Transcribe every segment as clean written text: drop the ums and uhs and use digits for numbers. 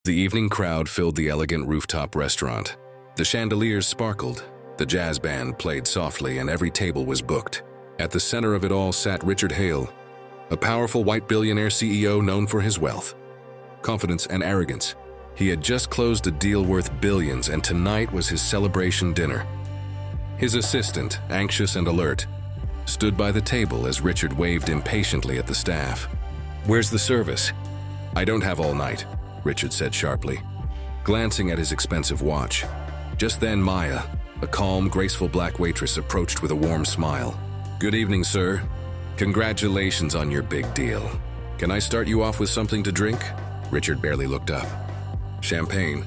The evening crowd filled the elegant rooftop restaurant. The chandeliers sparkled, the jazz band played softly, and every table was booked. At the center of it all sat Richard Hale, a powerful white billionaire CEO known for his wealth, confidence, and arrogance. He had just closed a deal worth billions, and tonight was his celebration dinner. His assistant, anxious and alert, stood by the table as Richard waved impatiently at the staff. "Where's the service?" "I don't have all night," Richard said sharply, glancing at his expensive watch. Just then Maya, a calm, graceful black waitress, approached with a warm smile. "Good evening, sir. Congratulations on your big deal. Can I start you off with something to drink?" Richard barely looked up. "Champagne.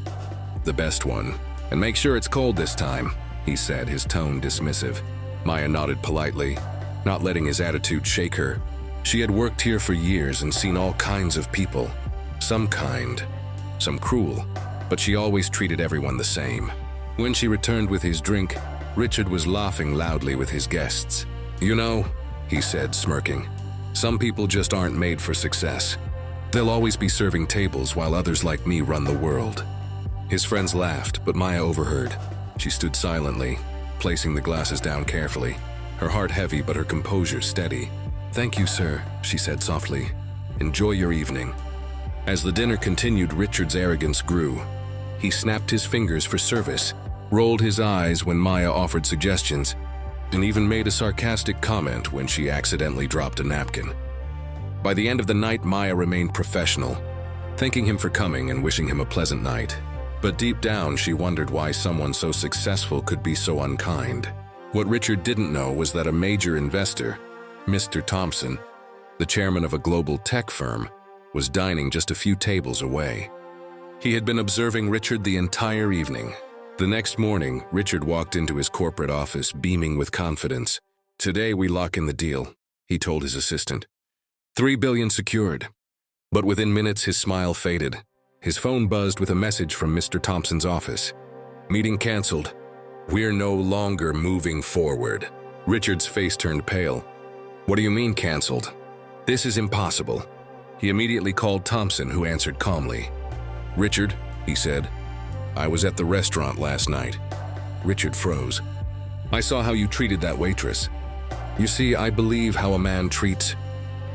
The best one. And make sure it's cold this time," he said, his tone dismissive. Maya nodded politely, not letting his attitude shake her. She had worked here for years and seen all kinds of people. Some kind, some cruel, but she always treated everyone the same. When she returned with his drink, Richard was laughing loudly with his guests. "You know," he said, smirking, "some people just aren't made for success. They'll always be serving tables while others like me run the world." His friends laughed, but Maya overheard. She stood silently, placing the glasses down carefully, her heart heavy but her composure steady. "Thank you, sir," she said softly. "Enjoy your evening." As the dinner continued, Richard's arrogance grew. He snapped his fingers for service, rolled his eyes when Maya offered suggestions, and even made a sarcastic comment when she accidentally dropped a napkin. By the end of the night, Maya remained professional, thanking him for coming and wishing him a pleasant night. But deep down, she wondered why someone so successful could be so unkind. What Richard didn't know was that a major investor, Mr. Thompson, the chairman of a global tech firm, was dining just a few tables away. He had been observing Richard the entire evening. The next morning, Richard walked into his corporate office, beaming with confidence. "Today we lock in the deal," he told his assistant. $3 billion secured. But within minutes, his smile faded. His phone buzzed with a message from Mr. Thompson's office. "Meeting canceled. We're no longer moving forward." Richard's face turned pale. "What do you mean canceled? This is impossible." He immediately called Thompson, who answered calmly. "Richard," he said, "I was at the restaurant last night." Richard froze. "I saw how you treated that waitress. You see, I believe how a man treats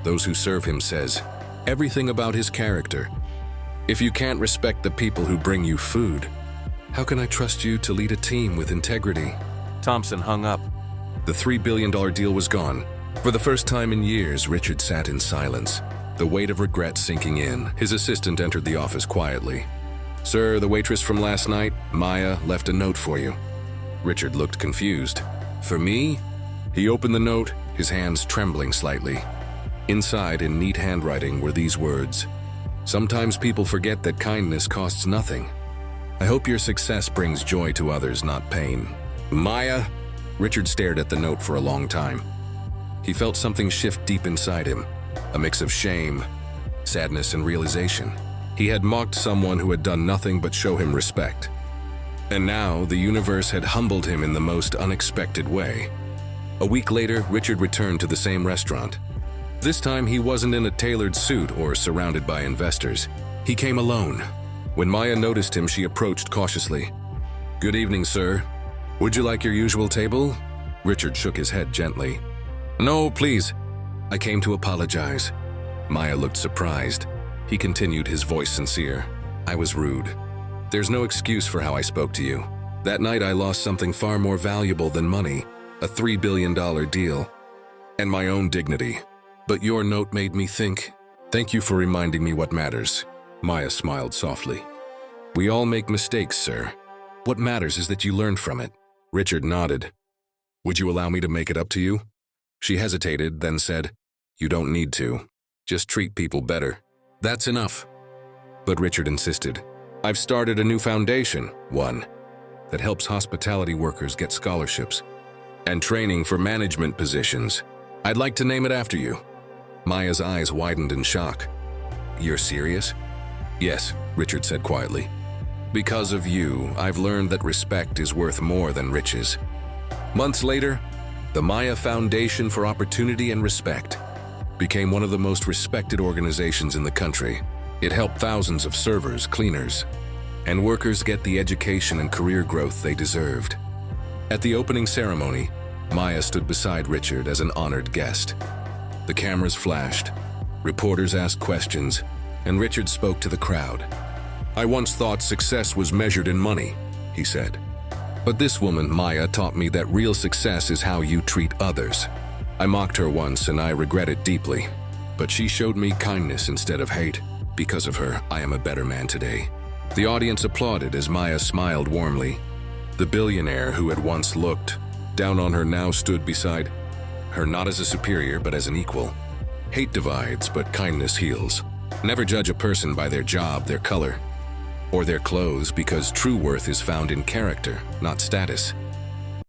those who serve him says everything about his character. If you can't respect the people who bring you food, how can I trust you to lead a team with integrity?" Thompson hung up. The $3 billion deal was gone. For the first time in years, Richard sat in silence, the weight of regret sinking in. His assistant entered the office quietly. "Sir, the waitress from last night, Maya, left a note for you." Richard looked confused. "For me?" He opened the note, his hands trembling slightly. Inside, in neat handwriting, were these words: "Sometimes people forget that kindness costs nothing. I hope your success brings joy to others, not pain." "Maya?" Richard stared at the note for a long time. He felt something shift deep inside him, a mix of shame, sadness, and realization. He had mocked someone who had done nothing but show him respect. And now, the universe had humbled him in the most unexpected way. A week later, Richard returned to the same restaurant. This time, he wasn't in a tailored suit or surrounded by investors. He came alone. When Maya noticed him, she approached cautiously. "Good evening, sir. Would you like your usual table?" Richard shook his head gently. "No, please. I came to apologize." Maya looked surprised. He continued, his voice sincere. "I was rude. There's no excuse for how I spoke to you. That night I lost something far more valuable than money, a $3 billion deal, and my own dignity. But your note made me think. Thank you for reminding me what matters." Maya smiled softly. "We all make mistakes, sir. What matters is that you learned from it." Richard nodded. "Would you allow me to make it up to you?" She hesitated, then said, "You don't need to. Just treat people better. That's enough." But Richard insisted. "I've started a new foundation, one that helps hospitality workers get scholarships and training for management positions. I'd like to name it after you." Maya's eyes widened in shock. "You're serious?" "Yes," Richard said quietly. "Because of you, I've learned that respect is worth more than riches." Months later, the Maya Foundation for Opportunity and Respect became one of the most respected organizations in the country. It helped thousands of servers, cleaners, and workers get the education and career growth they deserved. At the opening ceremony, Maya stood beside Richard as an honored guest. The cameras flashed, reporters asked questions, and Richard spoke to the crowd. "I once thought success was measured in money," he said. "But this woman, Maya, taught me that real success is how you treat others. I mocked her once and I regret it deeply, but she showed me kindness instead of hate. Because of her, I am a better man today." The audience applauded as Maya smiled warmly. The billionaire who had once looked down on her now stood beside her, not as a superior but as an equal. Hate divides, but kindness heals. Never judge a person by their job, their color, or their clothes, because true worth is found in character, not status.